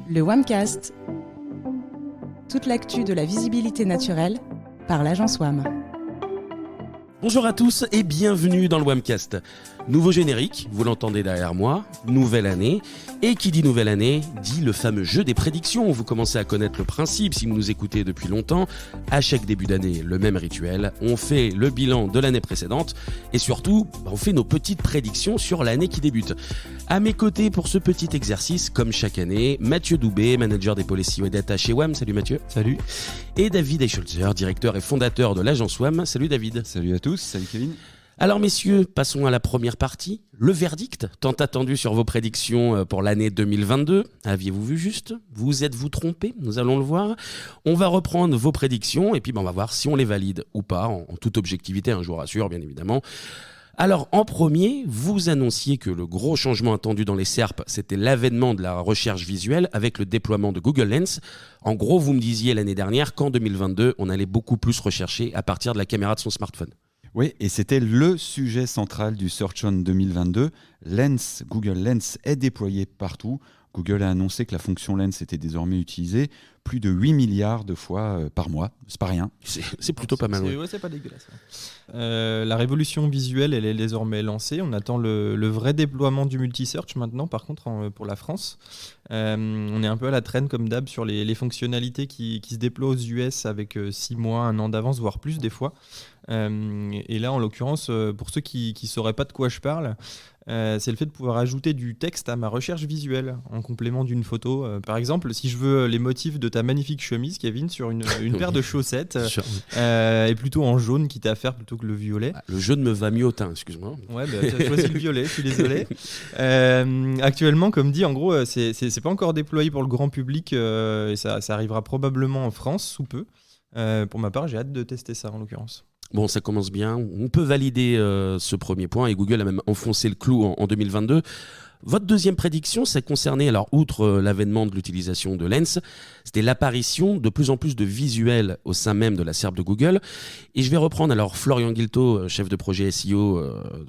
Le WAMcast. Toute l'actu de la visibilité naturelle par l'agence WAM. Bonjour à tous et bienvenue dans le WAMcast. Nouveau générique, vous l'entendez derrière moi, nouvelle année. Et qui dit nouvelle année, dit le fameux jeu des prédictions. Vous commencez à connaître le principe si vous nous écoutez depuis longtemps. À chaque début d'année, le même rituel. On fait le bilan de l'année précédente et surtout, on fait nos petites prédictions sur l'année qui débute. À mes côtés pour ce petit exercice, comme chaque année, Mathieu Doubé, manager des pôles SEO et data chez WAM. Salut Mathieu. Salut. Et David Eichholzer, directeur et fondateur de l'agence WAM. Salut David. Salut à tous, salut Kevin. Alors messieurs, passons à la première partie, le verdict, tant attendu sur vos prédictions pour l'année 2022. Aviez-vous vu juste ? Vous êtes-vous trompé ? Nous allons le voir. On va reprendre vos prédictions et puis on va voir si on les valide ou pas, en toute objectivité, je vous rassure bien évidemment. Alors en premier, vous annonciez que le gros changement attendu dans les SERP, c'était l'avènement de la recherche visuelle avec le déploiement de Google Lens. En gros, vous me disiez l'année dernière qu'en 2022, on allait beaucoup plus rechercher à partir de la caméra de son smartphone. Oui, et c'était le sujet central du Search On 2022. Lens, Google Lens est déployé partout. Google a annoncé que la fonction Lens était désormais utilisée plus de 8 milliards de fois par mois. C'est pas rien. C'est plutôt pas mal. C'est pas dégueulasse. La révolution visuelle, elle est désormais lancée. On attend le vrai déploiement du multi-search maintenant, par contre, pour la France. On est un peu à la traîne, comme d'hab, sur les fonctionnalités qui se déploient aux US avec 6 mois, 1 an d'avance, voire plus des fois. Et là, en l'occurrence, pour ceux qui ne sauraient pas de quoi je parle, c'est le fait de pouvoir ajouter du texte à ma recherche visuelle en complément d'une photo. Par exemple, si je veux les motifs de ta magnifique chemise, Kevin, sur une paire de chaussettes, et plutôt en jaune, quitte à faire plutôt que le violet. Le jaune me va mieux au teint, excuse-moi. Ouais, tu as choisi le violet, je suis désolé. Actuellement, comme dit, en gros, c'est pas encore déployé pour le grand public et ça arrivera probablement en France sous peu. Pour ma part, j'ai hâte de tester ça en l'occurrence. Bon, ça commence bien. On peut valider ce premier point et Google a même enfoncé le clou en 2022. Votre deuxième prédiction, ça concernait, alors outre l'avènement de l'utilisation de Lens, c'était l'apparition de plus en plus de visuels au sein même de la SERP de Google. Et je vais reprendre alors Florian Guilto, chef de projet SEO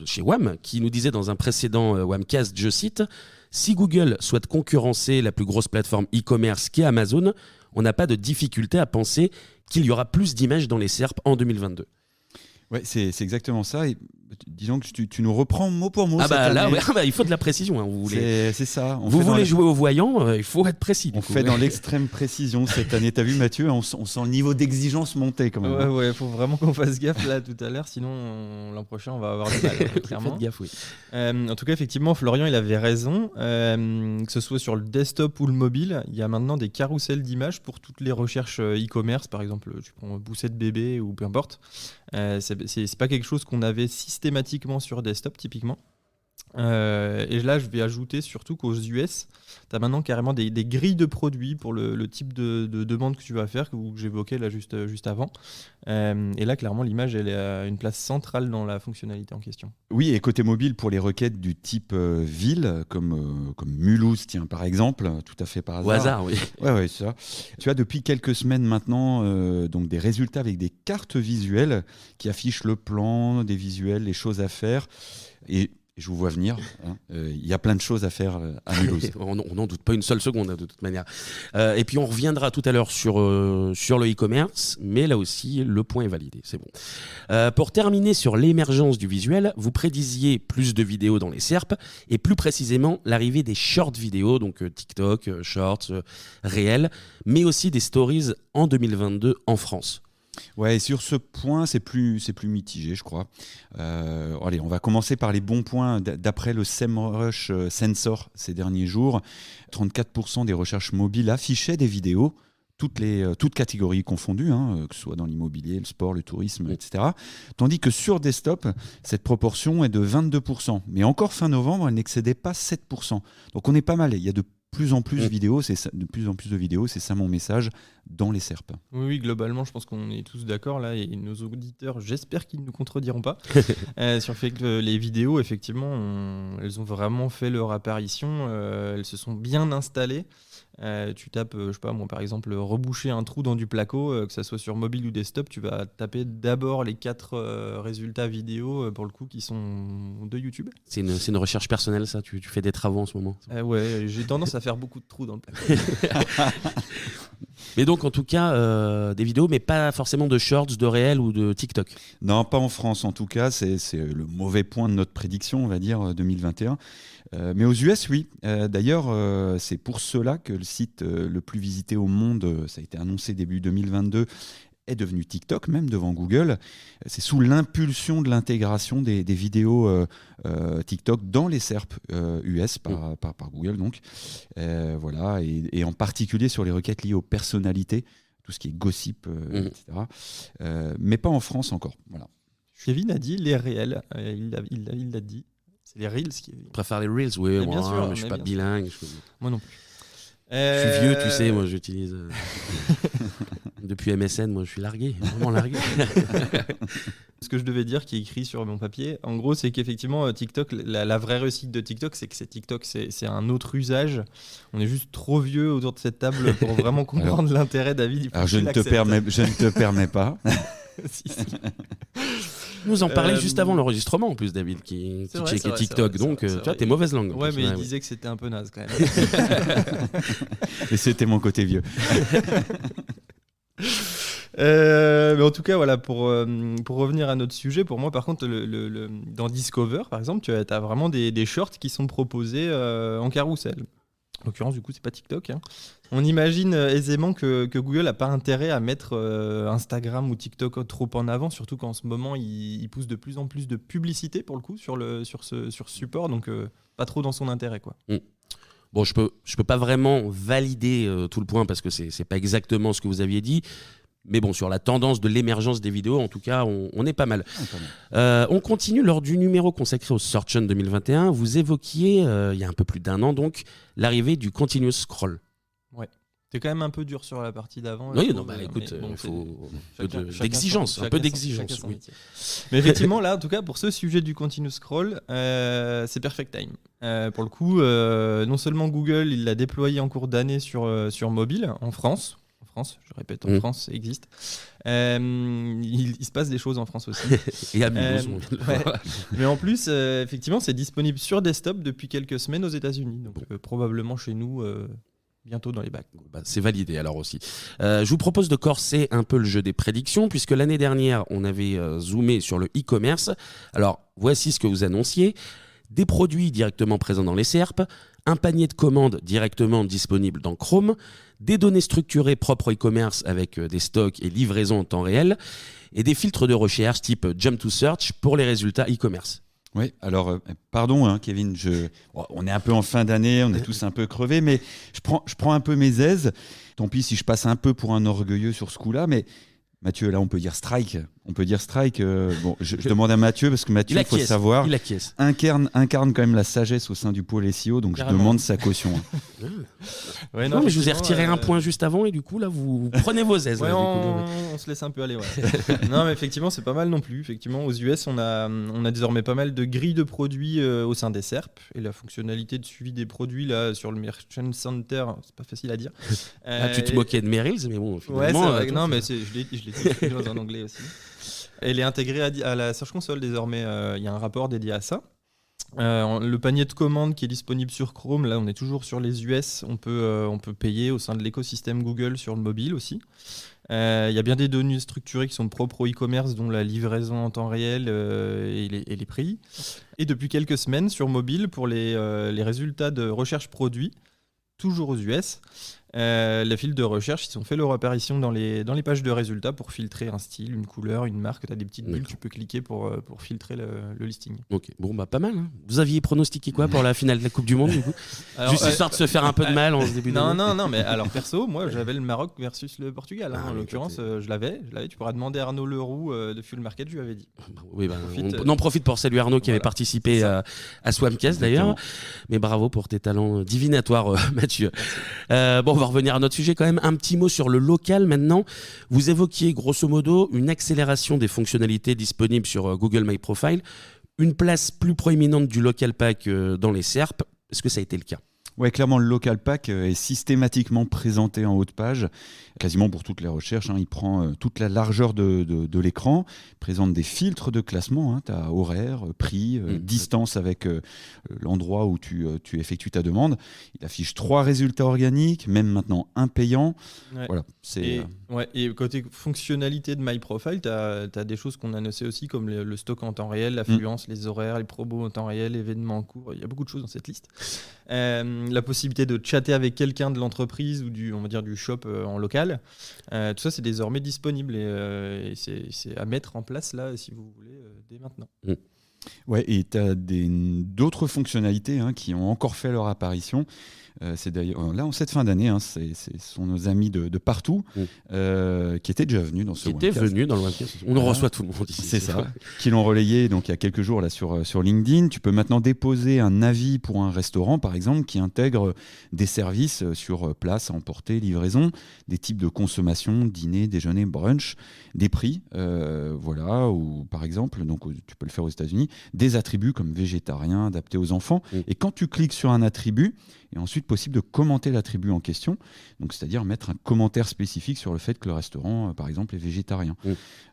chez WAM, qui nous disait dans un précédent WAMcast, je cite, « Si Google souhaite concurrencer la plus grosse plateforme e-commerce qu'est Amazon, on n'a pas de difficulté à penser qu'il y aura plus d'images dans les SERP en 2022. » Ouais, c'est exactement ça. Et disons que tu nous reprends mot pour mot. Il faut de la précision. Vous voulez, c'est ça. Vous voulez jouer au voyant, il faut être précis. On fait dans l'extrême précision cette année. T'as vu Mathieu, on sent le niveau d'exigence monter quand même. Ouais, faut vraiment qu'on fasse gaffe là tout à l'heure, sinon l'an prochain on va avoir du mal. Clairement. Faites gaffe, oui. En tout cas, effectivement, Florian il avait raison. Que ce soit sur le desktop ou le mobile, il y a maintenant des carousels d'images pour toutes les recherches e-commerce. Par exemple, tu prends boussette bébé ou peu importe. C'est pas quelque chose qu'on avait systématiquement sur desktop typiquement. Et là, je vais ajouter surtout qu'aux US, tu as maintenant carrément des grilles de produits pour le type de demande que tu vas faire, que j'évoquais là juste avant. Et là, clairement, l'image, elle a une place centrale dans la fonctionnalité en question. Oui, et côté mobile, pour les requêtes du type ville, comme Mulhouse, tiens, par exemple, tout à fait par hasard. Au hasard, oui. Ouais, ça. Tu as depuis quelques semaines maintenant donc des résultats avec des cartes visuelles qui affichent le plan, des visuels, les choses à faire. Et je vous vois venir, il y a plein de choses à faire à Mulhouse. On n'en doute pas une seule seconde de toute manière. Et puis on reviendra tout à l'heure sur le e-commerce, mais là aussi le point est validé, c'est bon. Pour terminer sur l'émergence du visuel, vous prédisiez plus de vidéos dans les SERP et plus précisément l'arrivée des short vidéos, donc TikTok, Shorts, réels, mais aussi des stories en 2022 en France. Ouais, et sur ce point, c'est plus mitigé, je crois. Allez, on va commencer par les bons points. D'après le SEMrush Sensor ces derniers jours, 34% des recherches mobiles affichaient des vidéos, toutes catégories confondues, que ce soit dans l'immobilier, le sport, le tourisme, etc. Tandis que sur desktop, cette proportion est de 22%. Mais encore fin novembre, elle n'excédait pas 7%. Donc on est pas mal. Il y a de plus en plus de vidéos, c'est ça mon message. dans les SERP. Oui, globalement, je pense qu'on est tous d'accord là, et nos auditeurs, j'espère qu'ils ne nous contrediront pas sur le fait que les vidéos, effectivement, elles ont vraiment fait leur apparition, elles se sont bien installées. Tu tapes, je sais pas moi, par exemple, reboucher un trou dans du placo, que ça soit sur mobile ou desktop, tu vas taper d'abord les 4 résultats vidéo pour le coup qui sont de YouTube. C'est une recherche personnelle, ça. Tu fais des travaux en ce moment. Ouais, j'ai tendance à faire beaucoup de trous dans le placo. Mais donc, en tout cas, des vidéos, mais pas forcément de shorts, de réels ou de TikTok. Non, pas en France en tout cas, c'est le mauvais point de notre prédiction, on va dire, 2021. Mais aux US, oui. D'ailleurs, c'est pour cela que le site le plus visité au monde, ça a été annoncé début 2022, est devenu TikTok, même devant Google. C'est sous l'impulsion de l'intégration des vidéos TikTok dans les SERP US par Google, donc. Voilà, et en particulier sur les requêtes liées aux personnalités, tout ce qui est gossip, etc. Mais pas en France encore. Voilà. Kevin a dit les réels, il l'a dit. C'est les Reels qui. Je préfère les Reels, oui. Bien sûr, mais je suis pas bilingue. Moi non plus. Je suis vieux, tu sais, moi j'utilise. Depuis MSN, moi je suis largué, vraiment largué. Ce que je devais dire, qui est écrit sur mon papier, en gros, c'est qu'effectivement, TikTok, la vraie réussite de TikTok, c'est que TikTok, c'est un autre usage. On est juste trop vieux autour de cette table pour vraiment comprendre l'intérêt, David. Alors je ne te permets pas. Si. Nous en parlait juste avant l'enregistrement en plus, David, qui checkait TikTok. Donc, tu vois, t'es mauvaise langue. Ouais, mais il disait que c'était un peu naze quand même. Et c'était mon côté vieux. Mais en tout cas, voilà, pour revenir à notre sujet, pour moi, par contre, dans Discover, par exemple, tu as vraiment des shorts qui sont proposés en carrousel. En l'occurrence, du coup, c'est pas TikTok. Hein. On imagine aisément que Google n'a pas intérêt à mettre Instagram ou TikTok trop en avant, surtout qu'en ce moment, il pousse de plus en plus de publicité pour le coup sur ce support, donc pas trop dans son intérêt, quoi. Bon, je peux pas vraiment valider tout le point parce que c'est pas exactement ce que vous aviez dit. Mais bon, sur la tendance de l'émergence des vidéos, en tout cas, on est pas mal. On continue lors du numéro consacré au Search On 2021. Vous évoquiez, il y a un peu plus d'1 an, donc, l'arrivée du Continuous Scroll. Ouais. T'es quand même un peu dur sur la partie d'avant. Oui, non, écoute, il faut d'exigence, un peu d'exigence. Oui. Mais effectivement, là, en tout cas, pour ce sujet du Continuous Scroll, c'est Perfect Time. Pour le coup, non seulement Google, il l'a déployé en cours d'année sur mobile, en France, je répète, en France, ça existe. Il se passe des choses en France aussi. Et à Mulhouse, ouais. Mais en plus, effectivement, c'est disponible sur desktop depuis quelques semaines aux États-Unis. Donc, probablement chez nous, bientôt dans les bacs. C'est validé alors aussi. Je vous propose de corser un peu le jeu des prédictions, puisque l'année dernière, on avait zoomé sur le e-commerce. Alors, voici ce que vous annonciez. Des produits directement présents dans les SERP, un panier de commandes directement disponible dans Chrome, des données structurées propres au e-commerce avec des stocks et livraisons en temps réel, et des filtres de recherche type Jump to Search pour les résultats e-commerce. Oui, alors, pardon, Kevin, on est un peu en fin d'année, on est tous un peu crevés, mais je prends un peu mes aises. Tant pis si je passe un peu pour un orgueilleux sur ce coup-là, mais Mathieu, là, on peut dire strike. Bon, je demande à Mathieu, parce que Mathieu, il faut savoir, incarne quand même la sagesse au sein du pôle SEO, donc je demande sa caution. Ouais, non, mais je vous ai retiré un point juste avant, et du coup, là, vous prenez vos aises. Ouais, là, on se laisse un peu aller. Ouais. Non, mais effectivement, c'est pas mal non plus. Effectivement, aux US, on a désormais pas mal de grilles de produits au sein des SERP, et la fonctionnalité de suivi des produits là sur le Merchant Center, c'est pas facile à dire. Tu te moquais de Merrills, mais bon, finalement... Ouais, c'est vrai. Non, mais je l'ai dit dans un anglais aussi. Elle est intégrée à la Search Console désormais. Il y a un rapport dédié à ça. Le panier de commandes qui est disponible sur Chrome, là on est toujours sur les US, on peut payer au sein de l'écosystème Google sur le mobile aussi. Il y a bien des données structurées qui sont propres au e-commerce, dont la livraison en temps réel et les prix. Et depuis quelques semaines sur mobile, pour les résultats de recherche produit, toujours aux US, les fils de recherche, ils ont fait leur apparition dans les pages de résultats pour filtrer un style, une couleur, une marque. Tu as des petites bulles, tu peux cliquer pour filtrer le listing. Ok, bon, bah pas mal. Hein. Vous aviez pronostiqué quoi pour la finale de la Coupe du Monde, du coup? Alors, juste histoire de se faire un peu de mal en ce début d'année. Non, mais alors perso, moi j'avais le Maroc versus le Portugal. En l'occurrence, je l'avais. Tu pourras demander à Arnaud Leroux de Fuel Market, je lui avais dit. Oui, on en profite pour saluer Arnaud qui avait participé à Swamcast d'ailleurs. Mais bravo pour tes talents divinatoires, Mathieu. Bon, va revenir à notre sujet quand même. Un petit mot sur le local maintenant. Vous évoquiez grosso modo une accélération des fonctionnalités disponibles sur Google My Profile, une place plus proéminente du local pack dans les SERP. Est-ce que ça a été le cas ? Ouais, clairement, le local pack est systématiquement présenté en haut de page, quasiment pour toutes les recherches. Il prend toute la largeur de l'écran, présente des filtres de classement. Tu as horaire, prix, distance avec l'endroit où tu effectues ta demande. Il affiche 3 résultats organiques, même maintenant un payant. Ouais. Voilà, et côté fonctionnalité de My Profile, tu as des choses qu'on a notées aussi, comme le stock en temps réel, l'affluence, les horaires, les promos en temps réel, événements en cours. Il y a beaucoup de choses dans cette liste. La possibilité de chatter avec quelqu'un de l'entreprise ou du shop en local. Tout ça, c'est désormais disponible et c'est à mettre en place là, si vous voulez, dès maintenant. Ouais, et tu as d'autres fonctionnalités qui ont encore fait leur apparition. C'est d'ailleurs là en cette fin d'année, ce sont nos amis de partout qui étaient déjà venus dans ce Qui étaient venus dans le webcast. On en reçoit tout le monde ici. C'est ça. Qui l'ont relayé donc il y a quelques jours là sur LinkedIn. Tu peux maintenant déposer un avis pour un restaurant par exemple qui intègre des services sur place, à emporter, livraison, des types de consommation, dîner, déjeuner, brunch, des prix, voilà, ou par exemple donc tu peux le faire aux États-Unis, des attributs comme végétarien adaptés aux enfants. Et quand tu cliques sur un attribut, il est ensuite possible de commenter l'attribut en question, donc c'est-à-dire mettre un commentaire spécifique sur le fait que le restaurant, par exemple, est végétarien.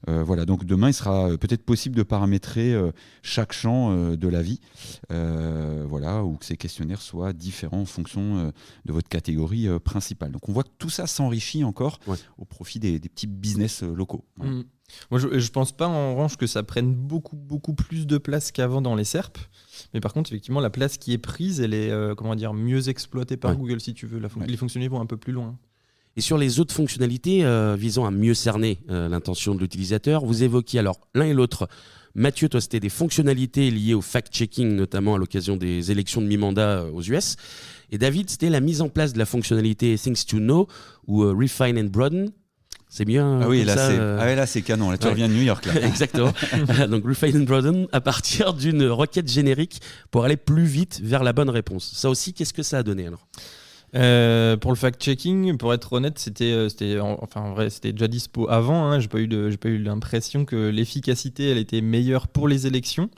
Voilà, donc demain, il sera peut-être possible de paramétrer chaque champ de l'avis, voilà, ou que ces questionnaires soient différents en fonction de votre catégorie principale. Donc on voit que tout ça s'enrichit encore au profit des petits business locaux. Voilà. Moi, je pense pas en revanche que ça prenne beaucoup plus de place qu'avant dans les SERP. Mais par contre, effectivement, la place qui est prise, elle est mieux exploitée par Google, si tu veux. Les fonctionnalités vont un peu plus loin. Et sur les autres fonctionnalités visant à mieux cerner l'intention de l'utilisateur, vous évoquiez alors l'un et l'autre. Mathieu, toi, c'était des fonctionnalités liées au fact-checking, notamment à l'occasion des élections de mi-mandat aux US. Et David, c'était la mise en place de la fonctionnalité Things to Know ou Refine and Broaden. C'est bien. Ah oui, là c'est canon. Là, tu reviens de New York. Là. Exactement. Donc, Refine and Broaden à partir d'une requête générique pour aller plus vite vers la bonne réponse. Ça aussi, qu'est-ce que ça a donné alors ? Pour le fact-checking, pour être honnête, c'était déjà dispo avant. J'ai pas eu l'impression que l'efficacité elle était meilleure pour les élections.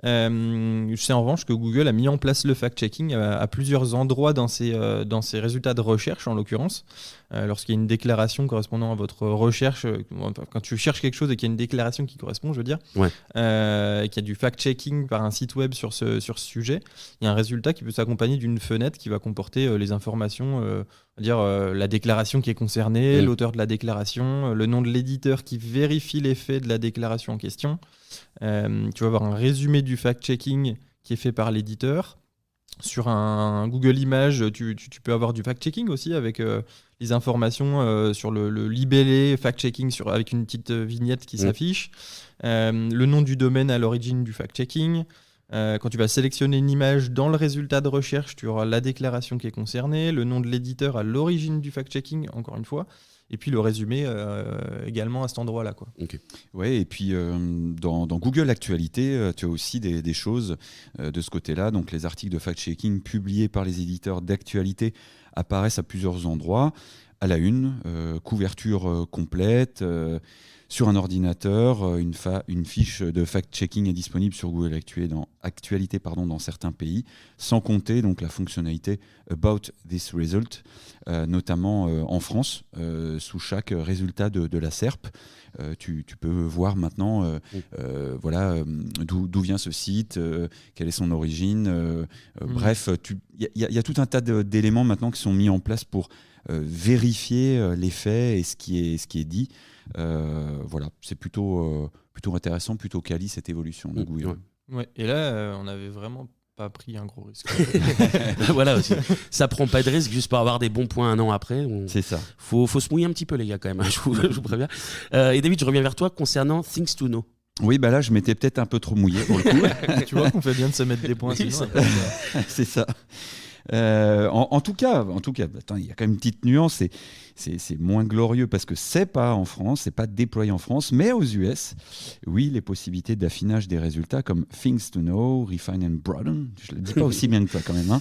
Je sais en revanche que Google a mis en place le fact-checking à plusieurs endroits dans ses résultats de recherche, en l'occurrence. Lorsqu'il y a une déclaration correspondant à votre recherche, quand tu cherches quelque chose et qu'il y a une déclaration qui correspond, je veux dire, qu'il y a du fact-checking par un site web sur ce sujet, il y a un résultat qui peut s'accompagner d'une fenêtre qui va comporter les informations, la déclaration qui est concernée, l'auteur de la déclaration, le nom de l'éditeur qui vérifie les faits de la déclaration en question. Tu vas avoir un résumé du fact-checking qui est fait par l'éditeur. Sur un Google Images, tu peux avoir du fact-checking aussi avec les informations sur le libellé fact-checking avec une petite vignette qui s'affiche. Le nom du domaine à l'origine du fact-checking. Quand tu vas sélectionner une image dans le résultat de recherche, tu auras la déclaration qui est concernée, le nom de l'éditeur à l'origine du fact-checking, encore une fois. Et puis le résumé également à cet endroit-là. Okay. Ouais, et puis dans Google Actualité, tu as aussi des choses de ce côté-là. Donc les articles de fact-checking publiés par les éditeurs d'actualité apparaissent à plusieurs endroits. À la une, couverture complète. Sur un ordinateur, une fiche de fact-checking est disponible sur Google Actualité dans certains pays, sans compter donc la fonctionnalité About this result, notamment en France, sous chaque résultat de la SERP. Tu peux voir maintenant d'où vient ce site, quelle est son origine. Bref, il y a tout un tas d'éléments maintenant qui sont mis en place pour vérifier les faits et ce qui est dit. Voilà, c'est plutôt intéressant, plutôt quali cette évolution de Google. Ouais. Et là, on n'avait vraiment pas pris un gros risque. Voilà aussi. Ça prend pas de risque juste pour avoir des bons points un an après. C'est ça. Faut se mouiller un petit peu les gars quand même. Je vous préviens. Et David, je reviens vers toi concernant Things to Know. Oui, là, je m'étais peut-être un peu trop mouillé pour le coup. Tu vois qu'on fait bien de se mettre des points. Sinon, c'est ça. En tout cas, attends, il y a quand même une petite nuance. C'est moins glorieux parce que c'est pas en France, c'est pas déployé en France, mais aux US, oui, les possibilités d'affinage des résultats comme Things to Know, Refine and Broaden, je le dis pas aussi bien que toi quand même,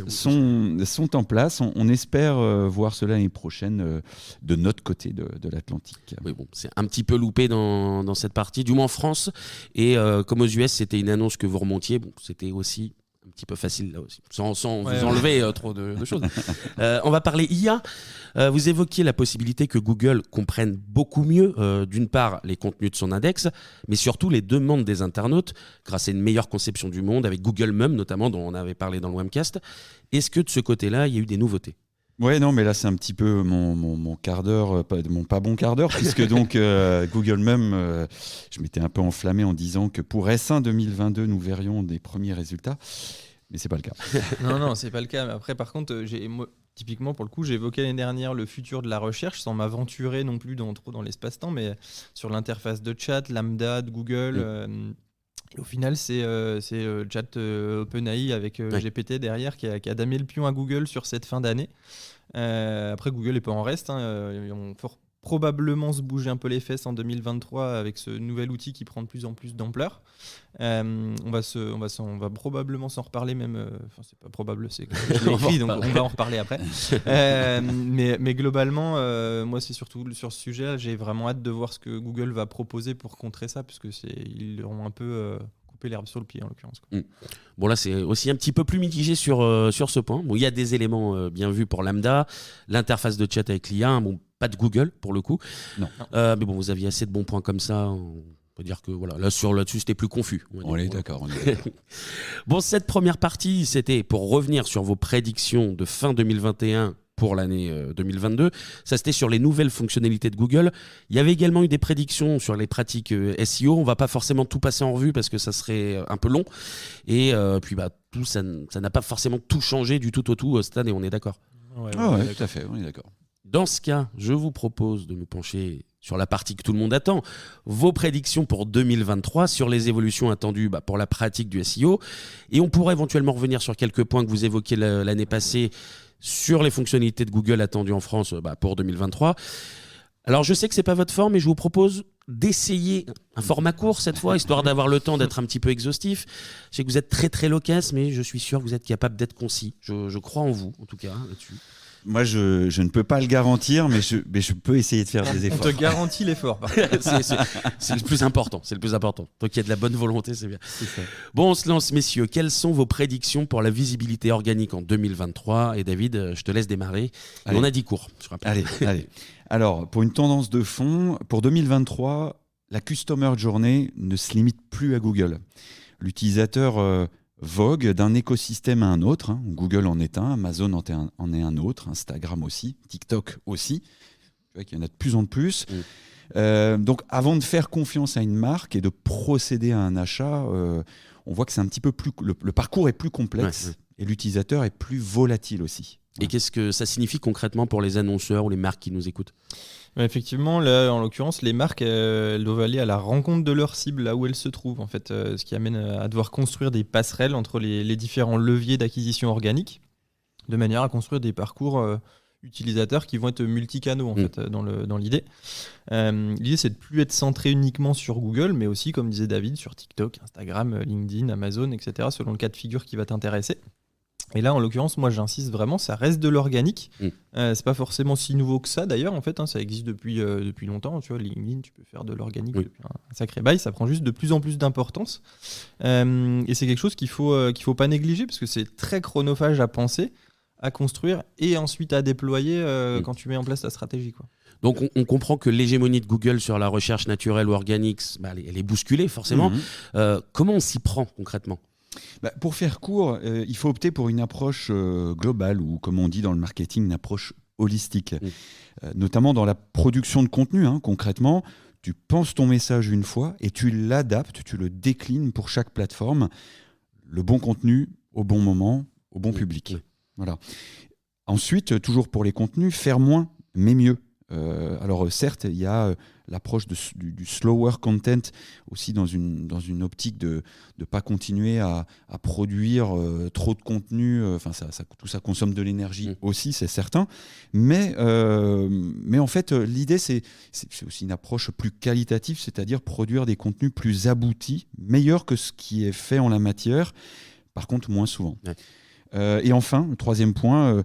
sont en place. On espère voir cela l'année prochaine de notre côté de l'Atlantique. Oui, bon, c'est un petit peu loupé dans cette partie, du moins en France. Et comme aux US, c'était une annonce que vous remontiez, bon, c'était aussi un petit peu facile là aussi, sans vous enlever trop de choses. On va parler IA. Vous évoquiez la possibilité que Google comprenne beaucoup mieux, d'une part, les contenus de son index, mais surtout les demandes des internautes, grâce à une meilleure conception du monde, avec Google Mum notamment, dont on avait parlé dans le webcast. Est-ce que de ce côté-là, il y a eu des nouveautés ? Ouais, non, mais là, c'est un petit peu mon quart d'heure, mon pas bon quart d'heure, puisque donc Google Mum, je m'étais un peu enflammé en disant que pour S1 2022, nous verrions des premiers résultats, mais c'est pas le cas. Non, c'est pas le cas. Mais après, par contre, moi, typiquement, pour le coup, j'ai évoqué l'année dernière le futur de la recherche, sans m'aventurer non plus trop dans l'espace-temps, mais sur l'interface de chat, Lambda de Google. Et au final, c'est chat OpenAI avec GPT derrière qui a damé le pion à Google sur cette fin d'année. Après, Google n'est pas en reste. Ils vont probablement se bouger un peu les fesses en 2023 avec ce nouvel outil qui prend de plus en plus d'ampleur. On va probablement s'en reparler même. Enfin, c'est pas probable, c'est que je l'ai écrit, donc on va en reparler après. Mais globalement, moi, c'est surtout sur ce sujet-là, j'ai vraiment hâte de voir ce que Google va proposer pour contrer ça, parce que ils auront un peu coupé l'herbe sur le pied en l'occurrence. Bon, là, c'est aussi un petit peu plus mitigé sur ce point. Bon, il y a des éléments bien vus pour Lambda, l'interface de chat avec l'IA. Bon, pas de Google pour le coup. Non. Mais bon, vous aviez assez de bons points comme ça. On peut dire que voilà, là-dessus, c'était plus confus. On est d'accord. Bon, cette première partie, c'était pour revenir sur vos prédictions de fin 2021 pour l'année 2022. Ça, c'était sur les nouvelles fonctionnalités de Google. Il y avait également eu des prédictions sur les pratiques SEO. On ne va pas forcément tout passer en revue parce que ça serait un peu long. Et puis, tout ça n'a pas forcément tout changé du tout au tout cette année, on est d'accord ? Ouais, tout à fait, on est d'accord. Dans ce cas, je vous propose de nous pencher sur la partie que tout le monde attend, vos prédictions pour 2023 sur les évolutions attendues pour la pratique du SEO. Et on pourrait éventuellement revenir sur quelques points que vous évoquiez l'année passée sur les fonctionnalités de Google attendues en France pour 2023. Alors, je sais que ce n'est pas votre forme, mais je vous propose d'essayer un format court cette fois, histoire d'avoir le temps d'être un petit peu exhaustif. Je sais que vous êtes très très loquace, mais je suis sûr que vous êtes capable d'être concis. Je crois en vous, en tout cas, là-dessus. Moi, je ne peux pas le garantir, mais je peux essayer de faire des efforts. On te garantit l'effort. C'est le plus important. C'est le plus important. Donc, il y a de la bonne volonté, c'est bien. C'est ça. Bon, on se lance, messieurs. Quelles sont vos prédictions pour la visibilité organique en 2023 ? Et David, je te laisse démarrer. On a 10 cours, je rappelle. Allez. Alors, pour une tendance de fond, pour 2023, la Customer Journey ne se limite plus à Google. L'utilisateur vogue d'un écosystème à un autre. Google en est un, Amazon en est un autre, Instagram aussi, TikTok aussi. Tu vois qu'il y en a de plus en plus. Donc, avant de faire confiance à une marque et de procéder à un achat, on voit que c'est un petit peu plus. Le parcours est plus complexe et l'utilisateur est plus volatile aussi. Et qu'est-ce que ça signifie concrètement pour les annonceurs ou les marques qui nous écoutent ? Effectivement, là, en l'occurrence, les marques elles doivent aller à la rencontre de leur cible, là où elles se trouvent, en fait, ce qui amène à devoir construire des passerelles entre les différents leviers d'acquisition organique, de manière à construire des parcours utilisateurs qui vont être multicanaux en fait, dans l'idée. L'idée, c'est de ne plus être centré uniquement sur Google, mais aussi, comme disait David, sur TikTok, Instagram, LinkedIn, Amazon, etc., selon le cas de figure qui va t'intéresser. Et là, en l'occurrence, moi, j'insiste vraiment, ça reste de l'organique. C'est pas forcément si nouveau que ça, d'ailleurs, en fait. Ça existe depuis longtemps. Tu vois, LinkedIn, tu peux faire de l'organique depuis un sacré bail. Ça prend juste de plus en plus d'importance. Et c'est quelque chose qu'il faut pas négliger, parce que c'est très chronophage à penser, à construire et ensuite à déployer quand tu mets en place ta stratégie, quoi. Donc on comprend que l'hégémonie de Google sur la recherche naturelle ou organique, elle est bousculée, forcément. Comment on s'y prend concrètement ? Pour faire court, il faut opter pour une approche globale ou, comme on dit dans le marketing, une approche holistique. Notamment dans la production de contenu. Concrètement, tu penses ton message une fois et tu l'adaptes, tu le déclines pour chaque plateforme. Le bon contenu au bon moment, au bon public. Voilà. Ensuite, toujours pour les contenus, faire moins mais mieux. Alors certes, il y a l'approche du slower content aussi dans une optique de ne pas continuer à produire trop de contenu. Tout ça consomme de l'énergie aussi, c'est certain. Mais en fait, l'idée, c'est aussi une approche plus qualitative, c'est-à-dire produire des contenus plus aboutis, meilleurs que ce qui est fait en la matière, par contre moins souvent. Ouais. Et enfin, le troisième point,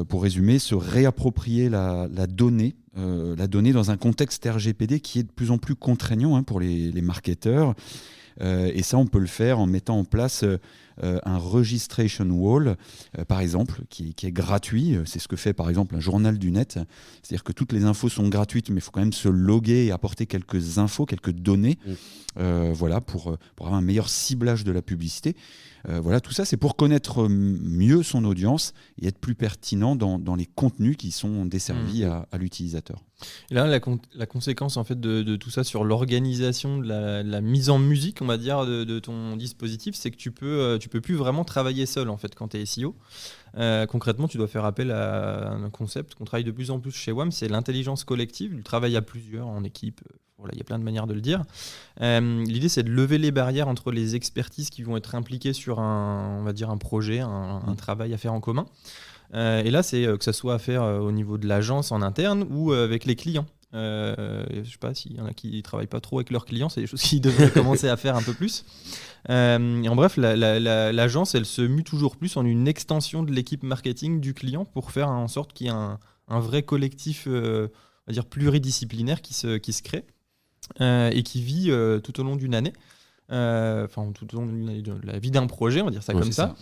pour résumer, se réapproprier la donnée dans un contexte RGPD qui est de plus en plus contraignant pour les marketeurs. Et ça, on peut le faire en mettant en place un registration wall, par exemple, qui est gratuit. C'est ce que fait, par exemple, un journal du net. C'est-à-dire que toutes les infos sont gratuites, mais il faut quand même se loguer et apporter quelques infos, quelques données, pour avoir un meilleur ciblage de la publicité. Tout ça, c'est pour connaître mieux son audience et être plus pertinent dans les contenus qui sont desservis à l'utilisateur. Et là, la conséquence en fait de tout ça sur l'organisation de la mise en musique, on va dire, de ton dispositif, c'est que tu peux plus vraiment travailler seul en fait quand tu es SEO. Concrètement, tu dois faire appel à un concept qu'on travaille de plus en plus chez WAM, c'est l'intelligence collective, du travail à plusieurs en équipe. Voilà, il y a plein de manières de le dire. L'idée, c'est de lever les barrières entre les expertises qui vont être impliquées sur un projet, un travail à faire en commun. Et là, c'est que ça soit à faire au niveau de l'agence en interne ou avec les clients. Je ne sais pas s'il y en a qui ne travaillent pas trop avec leurs clients, c'est des choses qu'ils devraient commencer à faire un peu plus. Et en bref, l'agence, elle se mue toujours plus en une extension de l'équipe marketing du client pour faire en sorte qu'il y ait un vrai collectif on va dire pluridisciplinaire qui se crée. Et qui vit tout au long d'une année, tout au long de la vie d'un projet, on va dire ça comme ça.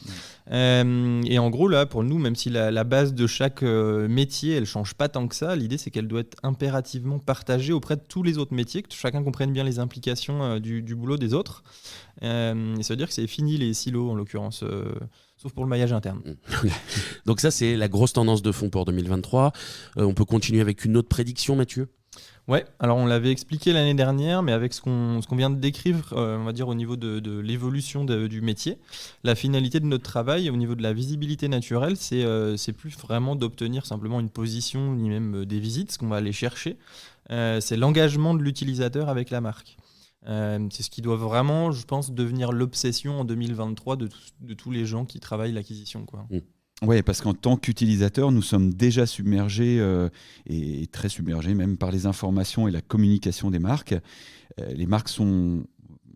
Et en gros, là, pour nous, même si la base de chaque métier, elle ne change pas tant que ça, l'idée, c'est qu'elle doit être impérativement partagée auprès de tous les autres métiers, que chacun comprenne bien les implications du boulot des autres. Et ça veut dire que c'est fini les silos, en l'occurrence, sauf pour le maillage interne. Donc ça, c'est la grosse tendance de fond pour 2023. On peut continuer avec une autre prédiction, Mathieu ? Ouais, alors on l'avait expliqué l'année dernière, mais avec ce qu'on vient de décrire, on va dire au niveau de l'évolution du métier, la finalité de notre travail au niveau de la visibilité naturelle, c'est plus vraiment d'obtenir simplement une position ni même des visites, ce qu'on va aller chercher, c'est l'engagement de l'utilisateur avec la marque. C'est ce qui doit vraiment, je pense, devenir l'obsession en 2023 de tous les gens qui travaillent l'acquisition, quoi. Oui, parce qu'en tant qu'utilisateur, nous sommes déjà submergés et très submergés même par les informations et la communication des marques. Les marques sont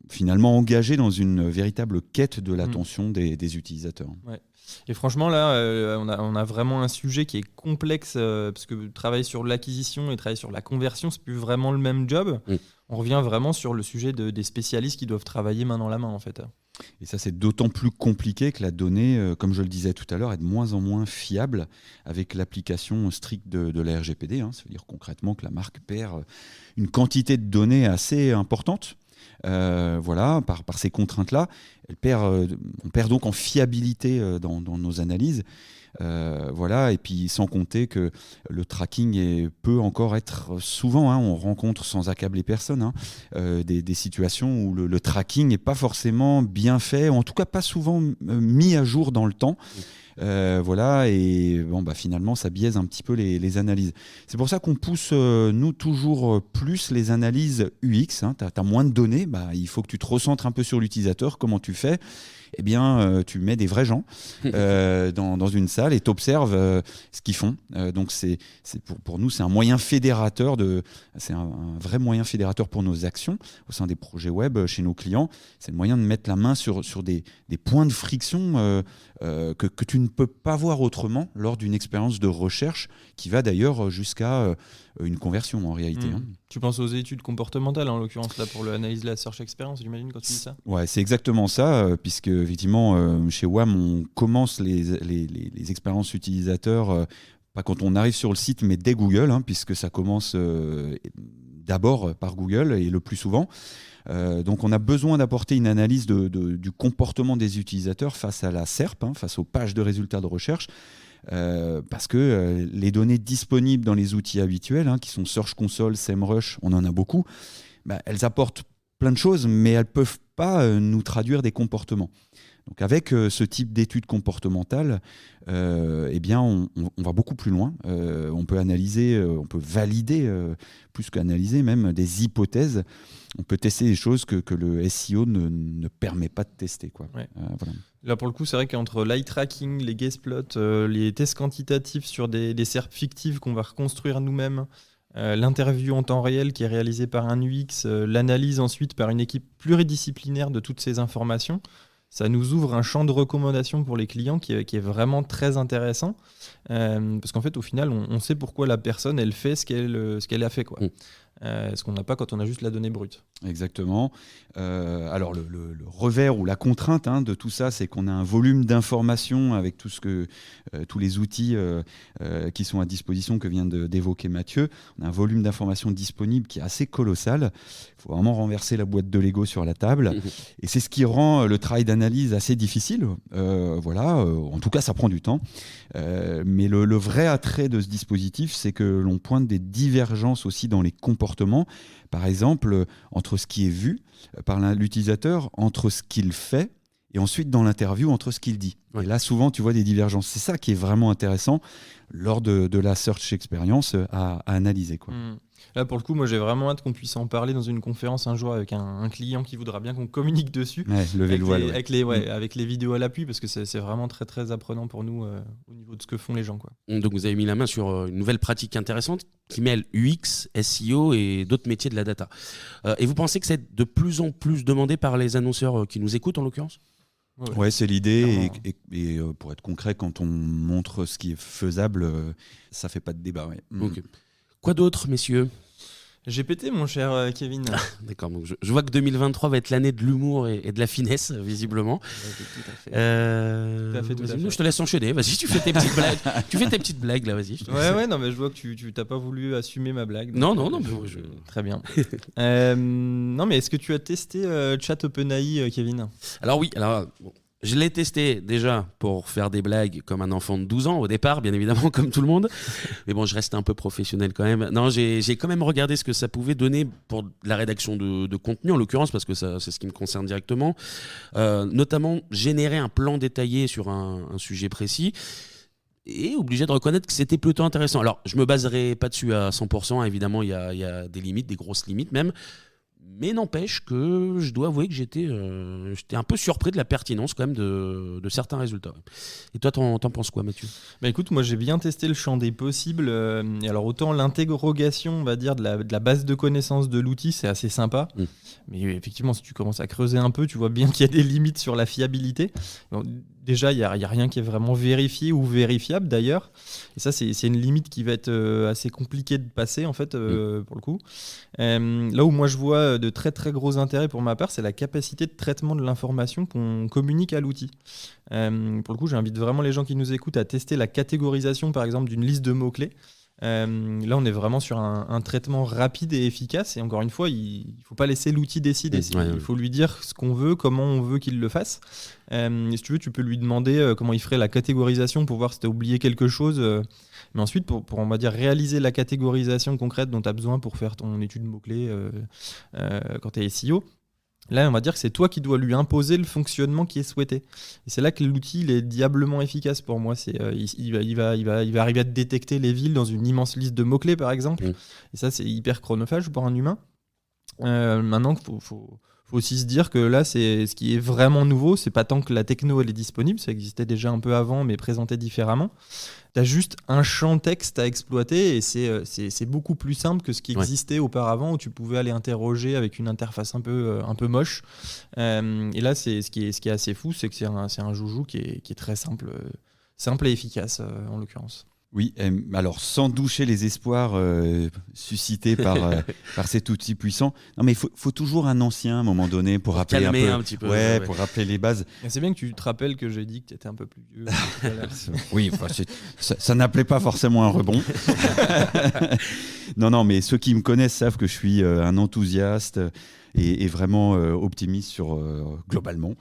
finalement engagées dans une véritable quête de l'attention des utilisateurs. Ouais. Et franchement, là, on a vraiment un sujet qui est complexe parce que travailler sur l'acquisition et travailler sur la conversion, c'est plus vraiment le même job. On revient vraiment sur le sujet des spécialistes qui doivent travailler main dans la main, en fait. Et ça, c'est d'autant plus compliqué que la donnée, comme je le disais tout à l'heure, est de moins en moins fiable avec l'application stricte de la RGPD. Ça veut dire concrètement que la marque perd une quantité de données assez importante. Par ces contraintes-là, on perd donc en fiabilité dans nos analyses. Et puis sans compter que le tracking peut encore être souvent, on rencontre sans accabler personne, des situations où le tracking n'est pas forcément bien fait, ou en tout cas pas souvent mis à jour dans le temps. Finalement ça biaise un petit peu les analyses. C'est pour ça qu'on pousse nous toujours plus les analyses UX. T'as moins de données, il faut que tu te recentres un peu sur l'utilisateur. Comment tu fais ? Tu mets des vrais gens dans une salle et tu observes ce qu'ils font. Donc pour nous, c'est un moyen fédérateur c'est un vrai moyen fédérateur pour nos actions au sein des projets web chez nos clients. C'est le moyen de mettre la main sur des points de friction que tu ne peux pas voir autrement lors d'une expérience de recherche qui va d'ailleurs jusqu'à une conversion en réalité. Tu penses aux études comportementales en l'occurrence là pour l'analyse de la search experience, j'imagine, quand tu dis ça ? Ouais, c'est exactement ça, puisque effectivement chez WAM on commence les expériences utilisateurs pas quand on arrive sur le site mais dès Google, puisque ça commence d'abord par Google et le plus souvent. Donc on a besoin d'apporter une analyse du comportement des utilisateurs face à la SERP, face aux pages de résultats de recherche. Parce que les données disponibles dans les outils habituels, qui sont Search Console, SEMrush, on en a beaucoup, elles apportent plein de choses, mais elles ne peuvent pas nous traduire des comportements. Donc avec ce type d'études comportementales, eh bien on va beaucoup plus loin. On peut analyser, on peut valider, plus qu'analyser même, des hypothèses. On peut tester des choses que le SEO ne permet pas de tester, quoi. Ouais. Voilà. Là, pour le coup, c'est vrai qu'entre l'eye tracking, les gaze plots, les tests quantitatifs sur des SERP fictives qu'on va reconstruire nous-mêmes, l'interview en temps réel qui est réalisée par un UX, l'analyse ensuite par une équipe pluridisciplinaire de toutes ces informations, ça nous ouvre un champ de recommandation pour les clients qui est vraiment très intéressant. Parce qu'en fait, au final, on sait pourquoi la personne, elle fait ce qu'elle a fait, quoi. Ce qu'on n'a pas quand on a juste la donnée brute. Exactement. Alors le revers ou la contrainte de tout ça, c'est qu'on a un volume d'informations avec tous les outils qui sont à disposition que vient d'évoquer Mathieu. On a un volume d'informations disponible qui est assez colossal. Il faut vraiment renverser la boîte de Lego sur la table. Et c'est ce qui rend le travail d'analyse assez difficile. En tout cas, ça prend du temps. Mais le vrai attrait de ce dispositif, c'est que l'on pointe des divergences aussi dans les comportements. Par exemple, entre ce qui est vu par l'utilisateur, entre ce qu'il fait, et ensuite dans l'interview, entre ce qu'il dit. Ouais. Et là, souvent, tu vois des divergences. C'est ça qui est vraiment intéressant lors de la search experience à analyser, quoi. Là, pour le coup, moi, j'ai vraiment hâte qu'on puisse en parler dans une conférence un jour avec un client qui voudra bien qu'on communique dessus. Ouais, lever le voile. Avec les vidéos à l'appui, parce que c'est vraiment très, très apprenant pour nous au niveau de ce que font les gens, quoi. Donc, vous avez mis la main sur une nouvelle pratique intéressante qui mêle UX, SEO et d'autres métiers de la data. Et vous pensez que c'est de plus en plus demandé par les annonceurs qui nous écoutent, en l'occurrence ? Ouais, c'est l'idée. Et pour être concret, quand on montre ce qui est faisable, ça fait pas de débat. Ouais. Okay. Quoi d'autre, messieurs ? GPT, mon cher Kevin. D'accord, donc je vois que 2023 va être l'année de l'humour et de la finesse, visiblement. Tout à fait. Je te laisse enchaîner. Vas-y, tu fais tes petites blagues. Tu fais tes petites blagues, là, vas-y. Non, mais je vois que tu t'as pas voulu assumer ma blague. Non. Très bien. Non, mais est-ce que tu as testé Chat OpenAI, Kevin ? Alors oui, bon. Je l'ai testé déjà pour faire des blagues comme un enfant de 12 ans au départ, bien évidemment, comme tout le monde. Mais bon, je reste un peu professionnel quand même. Non, j'ai quand même regardé ce que ça pouvait donner pour la rédaction de contenu, en l'occurrence, parce que c'est ce qui me concerne directement. Notamment, générer un plan détaillé sur un sujet précis. Et obligé de reconnaître que c'était plutôt intéressant. Alors, je me baserai pas dessus à 100%. Évidemment, il y a des limites, des grosses limites même. Mais n'empêche que je dois avouer que j'étais un peu surpris de la pertinence quand même de certains résultats. Et toi, t'en penses quoi, Mathieu ? Bah écoute, moi j'ai bien testé le champ des possibles. Et alors autant l'interrogation, on va dire, de la base de connaissances de l'outil, c'est assez sympa. Mais effectivement, si tu commences à creuser un peu, tu vois bien qu'il y a des limites sur la fiabilité. Donc, déjà, il n'y a rien qui est vraiment vérifié ou vérifiable d'ailleurs. Et ça, c'est une limite qui va être assez compliquée de passer, en fait, pour le coup. Là où moi je vois de très très gros intérêts pour ma part, c'est la capacité de traitement de l'information qu'on communique à l'outil. Pour le coup, j'invite vraiment les gens qui nous écoutent à tester la catégorisation, par exemple, d'une liste de mots-clés. Là, on est vraiment sur un traitement rapide et efficace. Et encore une fois, il ne faut pas laisser l'outil décider. Il faut lui dire ce qu'on veut, comment on veut qu'il le fasse. Et si tu veux, tu peux lui demander comment il ferait la catégorisation pour voir si tu as oublié quelque chose. Mais ensuite, pour on va dire, réaliser la catégorisation concrète dont tu as besoin pour faire ton étude mot-clé quand tu es SEO, là, on va dire que c'est toi qui dois lui imposer le fonctionnement qui est souhaité. Et c'est là que l'outil il est diablement efficace pour moi. Il va arriver à détecter les villes dans une immense liste de mots-clés, par exemple. Et ça, c'est hyper chronophage pour un humain. Maintenant, il faut aussi se dire que là, c'est ce qui est vraiment nouveau. C'est pas tant que la techno elle est disponible, ça existait déjà un peu avant, mais présenté différemment. Tu as juste un champ texte à exploiter et c'est beaucoup plus simple que ce qui existait auparavant où tu pouvais aller interroger avec une interface un peu moche. Et là, ce qui est assez fou, c'est que c'est un joujou qui est très simple et efficace en l'occurrence. Oui, alors sans doucher les espoirs suscités par cet outil puissant. Non, mais il faut toujours un ancien à un moment donné pour rappeler un petit peu. Ouais, pour rappeler les bases. Et c'est bien que tu te rappelles que j'ai dit que tu étais un peu plus vieux. Oui, ça n'appelait pas forcément un rebond. Non, mais ceux qui me connaissent savent que je suis un enthousiaste est vraiment optimiste sur globalement.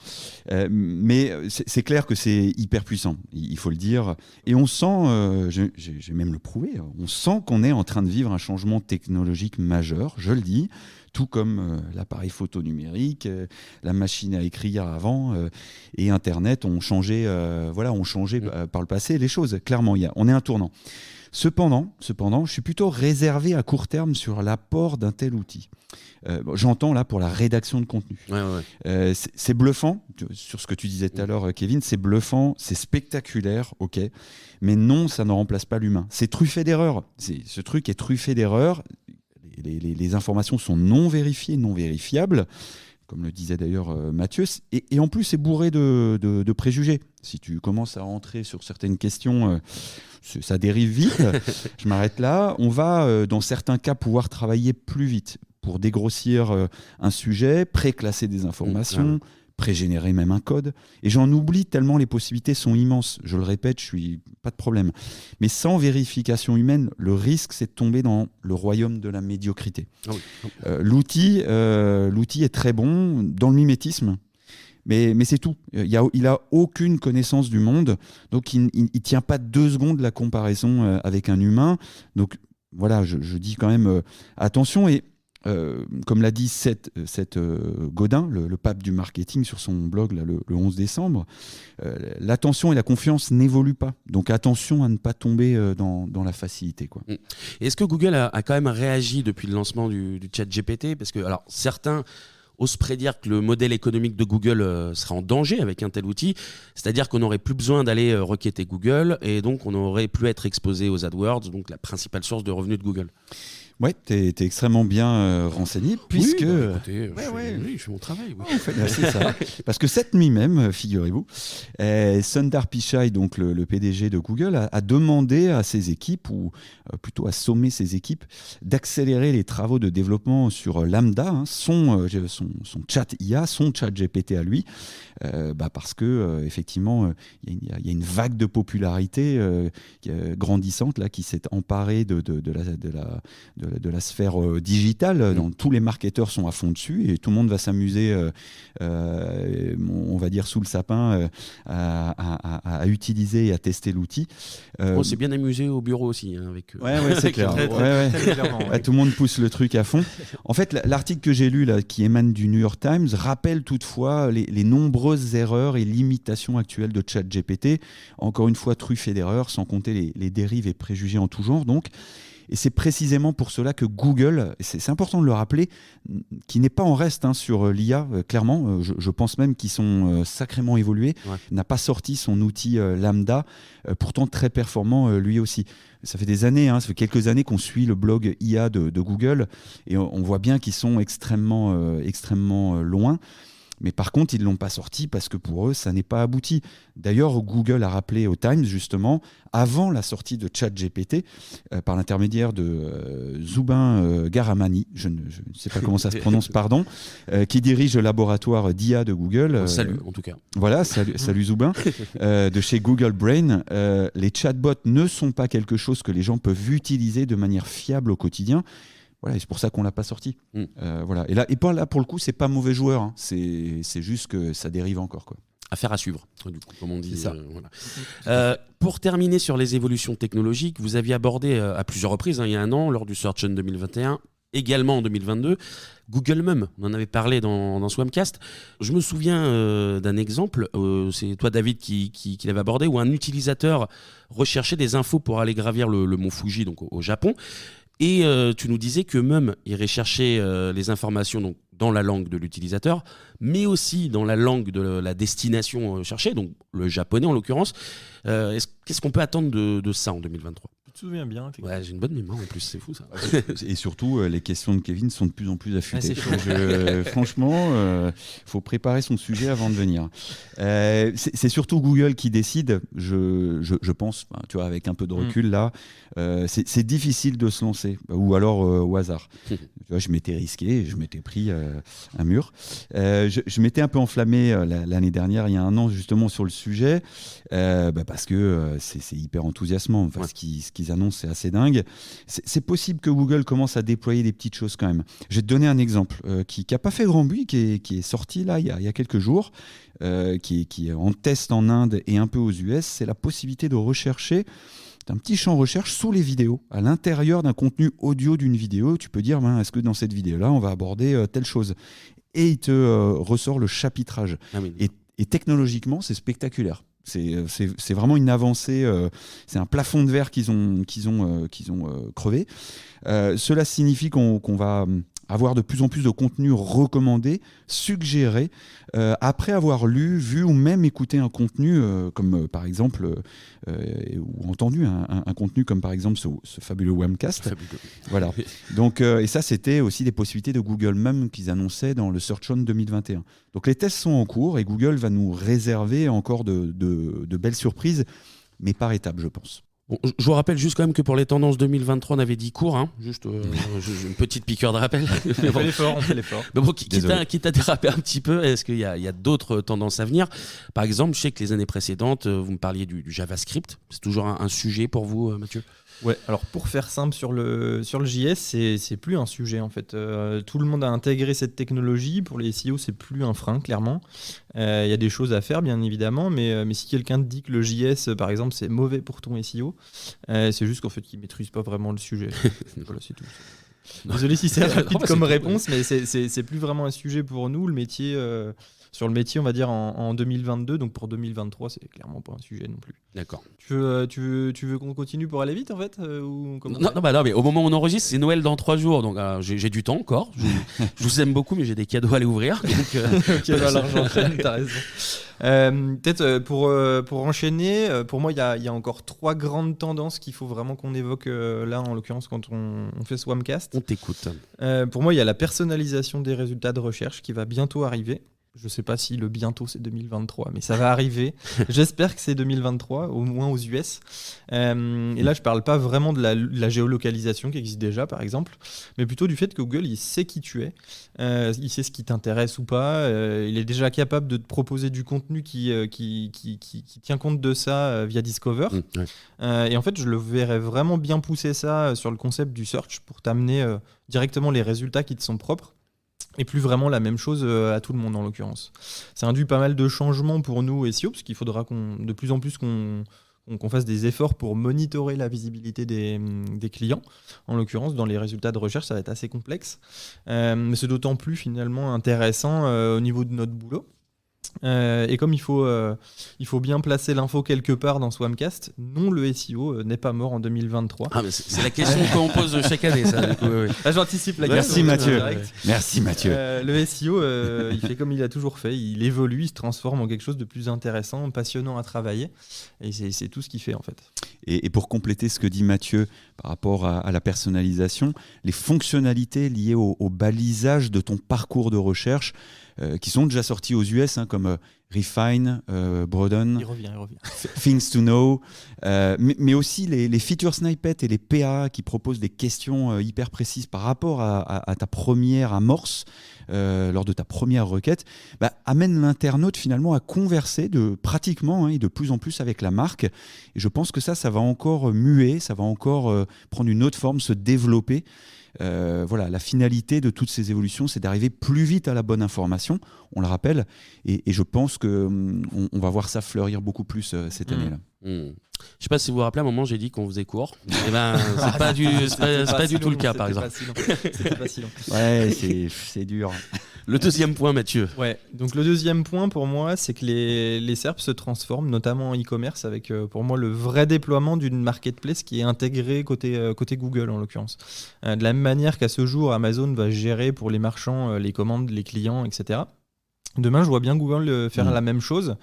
Mais c'est clair que c'est hyper puissant, il faut le dire. Et on sent, j'ai même le prouvé, on sent qu'on est en train de vivre un changement technologique majeur, je le dis. Tout comme l'appareil photo numérique, la machine à écrire avant et Internet ont changé, par le passé les choses. Clairement, on est à un tournant. Cependant, je suis plutôt réservé à court terme sur l'apport d'un tel outil. J'entends là pour la rédaction de contenu. C'est bluffant, sur ce que tu disais tout à l'heure, Kevin, c'est bluffant, c'est spectaculaire, ok, mais non, ça ne remplace pas l'humain. C'est truffé d'erreurs. Ce truc est truffé d'erreurs. Les informations sont non vérifiées, non vérifiables, comme le disait d'ailleurs Mathieu, et en plus c'est bourré de préjugés. Si tu commences à rentrer sur certaines questions, ça dérive vite. Je m'arrête là. On va, dans certains cas, pouvoir travailler plus vite pour dégrossir un sujet, pré-classer des informations, pré-générer même un code. Et j'en oublie tellement les possibilités sont immenses. Je le répète, pas de problème. Mais sans vérification humaine, le risque, c'est de tomber dans le royaume de la médiocrité. L'outil est très bon dans le mimétisme. Mais c'est tout. Il a aucune connaissance du monde, donc il tient pas 2 secondes la comparaison avec un humain. Donc voilà, je dis quand même attention. Et comme l'a dit Seth Godin, le pape du marketing, sur son blog là, le 11 décembre, l'attention et la confiance n'évoluent pas. Donc attention à ne pas tomber dans la facilité, quoi. Est-ce que Google a quand même réagi depuis le lancement du chat GPT ? Parce que alors, certains osent prédire que le modèle économique de Google sera en danger avec un tel outil, c'est-à-dire qu'on n'aurait plus besoin d'aller requêter Google et donc on n'aurait plus à être exposé aux AdWords, donc la principale source de revenus de Google. Ouais, t'es extrêmement bien renseigné, puisque... Oui, je fais mon travail. Oui. C'est ça. Parce que cette nuit même, figurez-vous, Sundar Pichai, donc le PDG de Google, a demandé à ses équipes, ou plutôt a sommé ses équipes, d'accélérer les travaux de développement sur Lambda, son chat IA, son chat GPT à lui, parce que effectivement, il y a une vague de popularité grandissante là, qui s'est emparée de la sphère digitale. Tous les marketeurs sont à fond dessus et tout le monde va s'amuser, on va dire sous le sapin, à utiliser et à tester l'outil. On s'est bien amusé au bureau aussi. Avec, c'est clair. Tout le monde pousse le truc à fond. En fait, l'article que j'ai lu, là, qui émane du New York Times, rappelle toutefois les nombreuses erreurs et limitations actuelles de ChatGPT. Encore une fois, truffées d'erreurs, sans compter les dérives et préjugés en tout genre. Donc, et c'est précisément pour cela que Google, c'est important de le rappeler, qui n'est pas en reste sur l'IA, clairement, je pense même qu'ils sont sacrément évolués, n'a pas sorti son outil Lambda, pourtant très performant lui aussi. Ça fait des années, ça fait quelques années qu'on suit le blog IA de Google et on voit bien qu'ils sont extrêmement loin. Mais par contre, ils ne l'ont pas sorti parce que pour eux, ça n'est pas abouti. D'ailleurs, Google a rappelé au Times, justement, avant la sortie de ChatGPT, par l'intermédiaire de Zubin Garamani, je ne sais pas comment ça se prononce, pardon, qui dirige le laboratoire d'IA de Google. Salut, en tout cas. Voilà, salut Zubin, de chez Google Brain. Les chatbots ne sont pas quelque chose que les gens peuvent utiliser de manière fiable au quotidien. Voilà, et c'est pour ça qu'on l'a pas sorti. Voilà. Et là, pour le coup, c'est pas mauvais joueur. Hein. C'est juste que ça dérive encore, quoi. Affaire à suivre, du coup, comme on dit. Ça. Voilà. Pour terminer sur les évolutions technologiques, vous aviez abordé à plusieurs reprises, il y a un an, lors du Search On 2021, également en 2022, Google Mum. On en avait parlé dans Swamcast. Je me souviens d'un exemple, c'est toi David qui l'avait abordé, où un utilisateur recherchait des infos pour aller gravir le mont Fuji, donc au Japon. Et tu nous disais que Mum irait chercher les informations donc, dans la langue de l'utilisateur, mais aussi dans la langue de la destination cherchée, donc le japonais en l'occurrence. Qu'est-ce qu'on peut attendre de ça en 2023 ? Tu te souviens bien. Ouais, j'ai une bonne mémoire en plus, c'est fou ça. Et surtout, les questions de Kevin sont de plus en plus affûtées. Franchement, il faut préparer son sujet avant de venir. C'est surtout Google qui décide, je pense, tu vois, avec un peu de recul là, c'est difficile de se lancer, ou alors au hasard. Tu vois, je m'étais risqué, je m'étais pris un mur. Je m'étais un peu enflammé l'année dernière, il y a un an justement sur le sujet, parce que c'est hyper enthousiasmant. Enfin, ce qui qu'ils annoncent, c'est assez dingue. C'est possible que Google commence à déployer des petites choses quand même. Je vais te donner un exemple qui n'a pas fait grand bruit, qui est sorti là il y a quelques jours, qui est en test en Inde et un peu aux US. C'est la possibilité de rechercher un petit champ recherche sous les vidéos, à l'intérieur d'un contenu audio d'une vidéo. Tu peux dire, est-ce que dans cette vidéo-là, on va aborder telle chose ? Et il te ressort le chapitrage. Ah oui. Et technologiquement, c'est spectaculaire. C'est vraiment une avancée. C'est un plafond de verre qu'ils ont crevé. Cela signifie qu'on va avoir de plus en plus de contenu recommandé, suggéré, après avoir lu, vu ou même écouté un contenu, comme par exemple, ou entendu un contenu comme par exemple ce fabuleux Wamcast. Voilà. Donc, et ça, c'était aussi des possibilités de Google même qu'ils annonçaient dans le Search On 2021. Donc les tests sont en cours et Google va nous réserver encore de belles surprises, mais par étapes, je pense. Bon, je vous rappelle juste quand même que pour les tendances 2023, on avait dit court, hein, juste une petite piqûre de rappel. On fait l'effort. Mais bon, quitte à déraper un petit peu, est-ce qu'il y a d'autres tendances à venir ? Par exemple, je sais que les années précédentes, vous me parliez du JavaScript. C'est toujours un sujet pour vous, Mathieu ? Ouais, alors pour faire simple sur le JS, c'est plus un sujet en fait. Tout le monde a intégré cette technologie. Pour les SEO, c'est plus un frein, clairement. Il y a des choses à faire, bien évidemment, mais si quelqu'un te dit que le JS, par exemple, c'est mauvais pour ton SEO, c'est juste qu'en fait, il ne maîtrise pas vraiment le sujet. Voilà, c'est tout. Désolé si c'est rapide comme réponse, mais c'est plus vraiment un sujet pour nous. Le métier, sur le métier, on va dire en 2022, donc pour 2023, c'est clairement pas un sujet non plus. D'accord. Tu veux qu'on continue pour aller vite en fait ou non, mais au moment où on enregistre, c'est Noël dans 3 jours, donc j'ai du temps encore. Je vous aime beaucoup, mais j'ai des cadeaux à aller ouvrir. Donc, alors j'enchaîne, t'as raison. Peut-être pour enchaîner, pour moi, il y a encore 3 grandes tendances qu'il faut vraiment qu'on évoque là, en l'occurrence, quand on fait ce Wamcast. On t'écoute. Pour moi, il y a la personnalisation des résultats de recherche qui va bientôt arriver. Je ne sais pas si le bientôt c'est 2023, mais ça va arriver. J'espère que c'est 2023, au moins aux US. Et là, je ne parle pas vraiment de la géolocalisation qui existe déjà, par exemple, mais plutôt du fait que Google, il sait qui tu es, il sait ce qui t'intéresse ou pas. Il est déjà capable de te proposer du contenu qui tient compte de ça via Discover. Et en fait, je le verrais vraiment bien pousser ça sur le concept du search pour t'amener directement les résultats qui te sont propres. Et plus vraiment la même chose à tout le monde en l'occurrence. Ça induit pas mal de changements pour nous SEO, parce qu'il faudra de plus en plus qu'on fasse des efforts pour monitorer la visibilité des clients. En l'occurrence, dans les résultats de recherche, ça va être assez complexe. Mais c'est d'autant plus finalement intéressant au niveau de notre boulot. Et comme il faut bien placer l'info quelque part dans ce Wamcast, non, le SEO n'est pas mort en 2023. Ah, mais c'est la question qu'on pose chaque année, ça. Du coup, oui. Là, j'anticipe la question. Merci Mathieu. Le SEO, il fait comme il a toujours fait. Il évolue, il se transforme en quelque chose de plus intéressant, passionnant à travailler. Et c'est tout ce qu'il fait en fait. Et pour compléter ce que dit Mathieu par rapport à la personnalisation, les fonctionnalités liées au balisage de ton parcours de recherche qui sont déjà sortis aux US, comme Refine, Broaden, il revient. Things to Know, mais aussi les feature snippets et les PA qui proposent des questions hyper précises par rapport à ta première amorce, lors de ta première requête, amènent l'internaute finalement à converser pratiquement et de plus en plus avec la marque. Et je pense que ça va encore muer, ça va encore prendre une autre forme, se développer. Voilà, la finalité de toutes ces évolutions, c'est d'arriver plus vite à la bonne information, on le rappelle, et je pense qu'on va voir ça fleurir beaucoup plus cette année-là. Je sais pas si vous vous rappelez, à un moment j'ai dit qu'on faisait court. C'est pas du tout le cas, par exemple. C'était pas si long. Ouais, c'est dur. Le deuxième point, Mathieu. Ouais, donc le deuxième point pour moi, c'est que les SERP se transforment, notamment en e-commerce, avec pour moi le vrai déploiement d'une marketplace qui est intégrée côté Google en l'occurrence. De la même manière qu'à ce jour, Amazon va gérer pour les marchands les commandes, les clients, etc. Demain, je vois bien Google faire la même chose.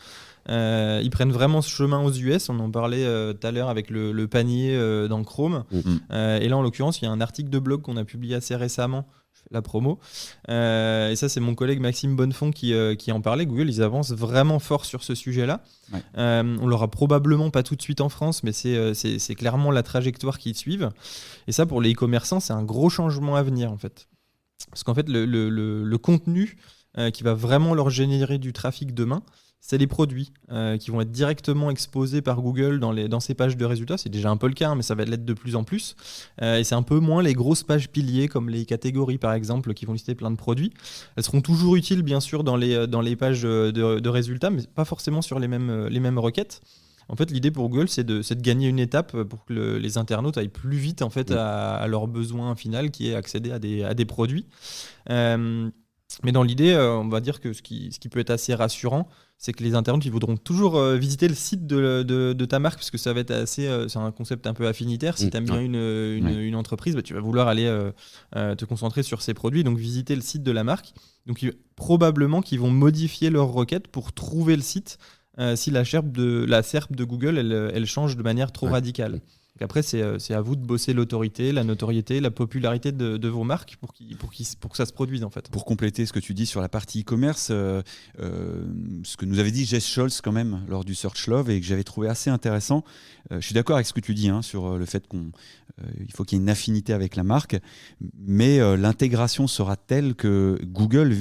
Ils prennent vraiment ce chemin aux US. On en parlait tout à l'heure avec le panier dans Chrome. Et là, en l'occurrence, il y a un article de blog qu'on a publié assez récemment. Je fais la promo. Et ça, c'est mon collègue Maxime Bonnefond qui en parlait. Google, ils avancent vraiment fort sur ce sujet-là. Ouais. On l'aura probablement pas tout de suite en France, mais c'est clairement la trajectoire qu'ils suivent. Et ça, pour les e-commerçants, c'est un gros changement à venir, en fait. Parce qu'en fait, le contenu qui va vraiment leur générer du trafic demain, c'est les produits qui vont être directement exposés par Google dans ces pages de résultats. C'est déjà un peu le cas, mais ça va l'être de plus en plus. Et c'est un peu moins les grosses pages piliers comme les catégories, par exemple, qui vont lister plein de produits. Elles seront toujours utiles, bien sûr, dans les pages de résultats, mais pas forcément sur les mêmes requêtes. En fait, l'idée pour Google, c'est de gagner une étape pour que les internautes aillent plus vite en fait, à leur besoin final, qui est accéder à des produits. Mais dans l'idée, on va dire que ce qui peut être assez rassurant, c'est que les internautes ils voudront toujours visiter le site de ta marque, parce que ça va être c'est un concept un peu affinitaire. Si tu aimes bien une entreprise, tu vas vouloir aller te concentrer sur ses produits, donc visiter le site de la marque. Donc probablement qu'ils vont modifier leur requête pour trouver le site si la SERP de Google elle change de manière trop radicale. Donc après, c'est à vous de bosser l'autorité, la notoriété, la popularité de vos marques pour que ça se produise en fait. Pour compléter ce que tu dis sur la partie e-commerce, ce que nous avait dit Jess Scholz quand même lors du Search Love et que j'avais trouvé assez intéressant. Je suis d'accord avec ce que tu dis sur le fait il faut qu'il y ait une affinité avec la marque, mais l'intégration sera telle que Google,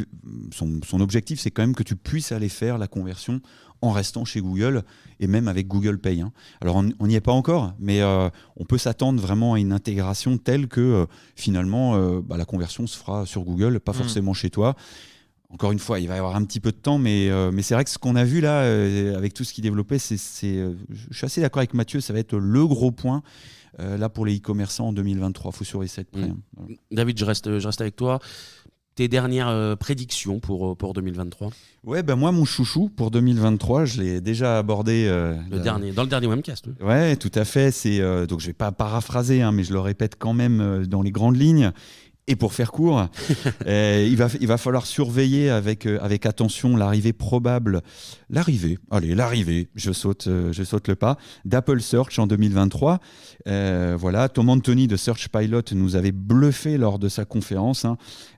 son objectif, c'est quand même que tu puisses aller faire la conversion en restant chez Google et même avec Google Pay. Alors on n'y est pas encore, mais on peut s'attendre vraiment à une intégration telle que finalement la conversion se fera sur Google, pas forcément chez toi. Encore une fois, il va y avoir un petit peu de temps, mais c'est vrai que ce qu'on a vu là, avec tout ce qui est développé, je suis assez d'accord avec Mathieu, ça va être le gros point là pour les e-commerçants en 2023. Il faut surveiller ça de près. David, je reste avec toi. Tes dernières prédictions pour 2023 ? Ouais, moi, mon chouchou pour 2023, je l'ai déjà abordé. Dans le dernier Webcast. Oui. Ouais, tout à fait. Donc, je ne vais pas paraphraser, mais je le répète quand même dans les grandes lignes. Et pour faire court, il va falloir surveiller avec attention l'arrivée, je saute le pas, d'Apple Search en 2023. Voilà, Tom Anthony de Search Pilot nous avait bluffé lors de sa conférence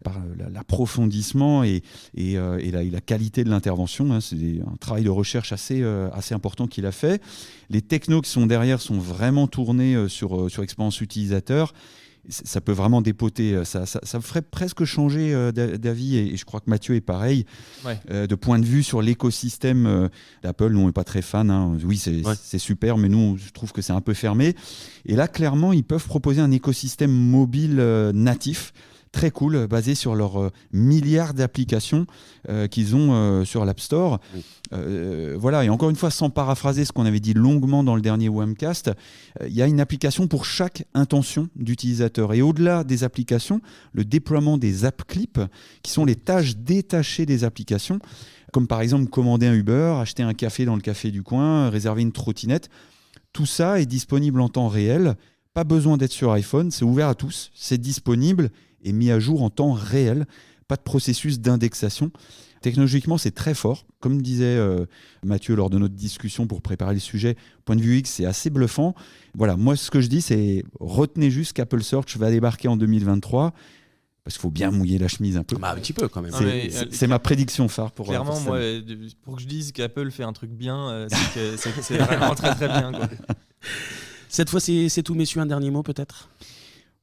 par l'approfondissement et la qualité de l'intervention. C'est un travail de recherche assez important qu'il a fait. Les technos qui sont derrière sont vraiment tournés sur expérience utilisateur. Ça peut vraiment dépoter, ça me ferait presque changer d'avis, et je crois que Mathieu est pareil, de point de vue sur l'écosystème d'Apple. Nous, on n'est pas très fan, oui, c'est super, mais nous, je trouve que c'est un peu fermé. Et là, clairement, ils peuvent proposer un écosystème mobile natif, très cool, basé sur leurs milliards d'applications qu'ils ont sur l'App Store. Voilà, et encore une fois, sans paraphraser ce qu'on avait dit longuement dans le dernier Webcast, il y a une application pour chaque intention d'utilisateur. Et au-delà des applications, le déploiement des app clips, qui sont les tâches détachées des applications, comme par exemple commander un Uber, acheter un café dans le café du coin, réserver une trottinette. Tout ça est disponible en temps réel. Pas besoin d'être sur iPhone, c'est ouvert à tous, c'est disponible et mis à jour en temps réel. Pas de processus d'indexation. Technologiquement, c'est très fort. Comme disait Mathieu lors de notre discussion pour préparer le sujet, point de vue X, c'est assez bluffant. Voilà, moi, ce que je dis, c'est retenez juste qu'Apple Search va débarquer en 2023. Parce qu'il faut bien mouiller la chemise un peu. Un petit peu quand même. C'est ma prédiction phare pour clairement, pour moi, pour que je dise qu'Apple fait un truc bien, c'est vraiment très très bien, quoi. Cette fois, c'est tout, messieurs. Un dernier mot peut-être ?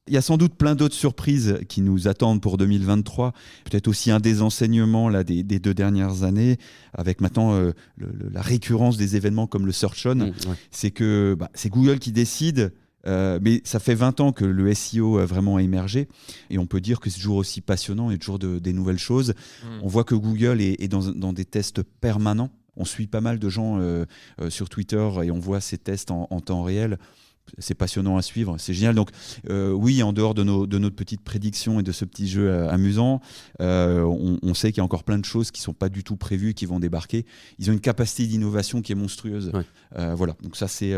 Il y a sans doute plein d'autres surprises qui nous attendent pour 2023. Peut-être aussi un des enseignements là, des 2 dernières années, avec maintenant la récurrence des événements comme le Search On. C'est que c'est Google qui décide, mais ça fait 20 ans que le SEO a vraiment émergé. Et on peut dire que c'est toujours aussi passionnant, il y a toujours des nouvelles choses. On voit que Google est dans des tests permanents. On suit pas mal de gens sur Twitter et on voit ces tests en temps réel. C'est passionnant à suivre, c'est génial. Donc oui, en dehors de notre petite prédiction et de ce petit jeu amusant, on sait qu'il y a encore plein de choses qui ne sont pas du tout prévues et qui vont débarquer. Ils ont une capacité d'innovation qui est monstrueuse. Voilà, donc ça c'est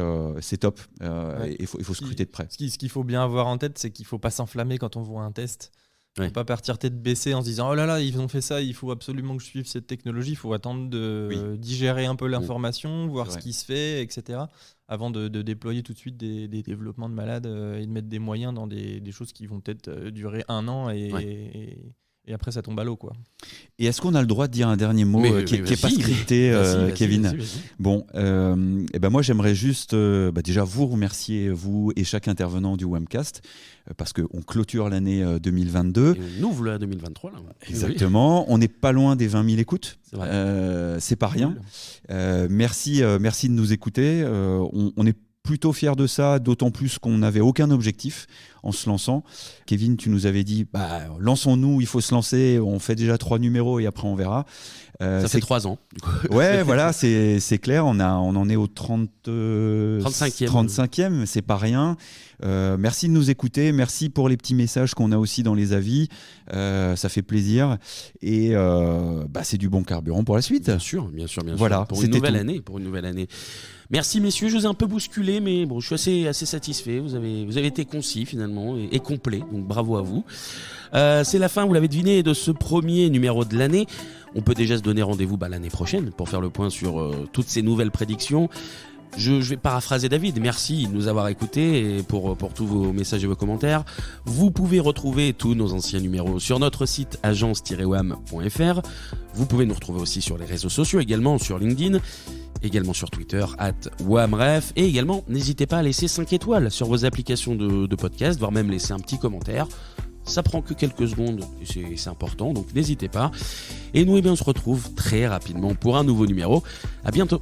top. Il faut scruter de près. Ce qu'il faut bien avoir en tête, c'est qu'il ne faut pas s'enflammer quand on voit un test. Il ne faut pas partir tête baissée en se disant « Oh là là, ils ont fait ça, il faut absolument que je suive cette technologie. » Il faut attendre de digérer un peu l'information, voir ce qui se fait, etc. avant de déployer tout de suite des développements de malades et de mettre des moyens dans des choses qui vont peut-être durer 1 an et Et après, ça tombe à l'eau, quoi. Et est-ce qu'on a le droit de dire un dernier mot qui n'est pas scripté, Kevin? Vas-y. Bon, moi j'aimerais juste déjà vous remercier, vous et chaque intervenant du WAMcast, parce qu'on clôture l'année 2022. Et on ouvre la 2023 là. Exactement, on n'est pas loin des 20 000 écoutes, C'est c'est pas rien. Merci de nous écouter, on est plutôt fiers de ça, d'autant plus qu'on n'avait aucun objectif en se lançant. Kevin, tu nous avais dit, lançons-nous, il faut se lancer, on fait déjà 3 numéros et après on verra. Ça fait 3 ans. Du coup. Ouais, voilà, c'est clair, on en est au 35e, c'est pas rien. Merci de nous écouter, merci pour les petits messages qu'on a aussi dans les avis, ça fait plaisir et c'est du bon carburant pour la suite. Bien sûr. Voilà, pour une nouvelle année. Merci messieurs, je vous ai un peu bousculé, mais bon, je suis assez satisfait. Vous avez été concis finalement et complet, donc bravo à vous. C'est la fin, vous l'avez deviné, de ce premier numéro de l'année. On peut déjà se donner rendez-vous l'année prochaine pour faire le point sur toutes ces nouvelles prédictions. Je vais paraphraser David, merci de nous avoir écoutés et pour tous vos messages et vos commentaires. Vous pouvez retrouver tous nos anciens numéros sur notre site agence-wam.fr. Vous pouvez nous retrouver aussi sur les réseaux sociaux, également sur LinkedIn, également sur Twitter @wamref, et également n'hésitez pas à laisser 5 étoiles sur vos applications de podcast, voire même laisser un petit commentaire. Ça prend que quelques secondes, c'est important, donc n'hésitez pas. Et nous, on se retrouve très rapidement pour un nouveau numéro. À bientôt.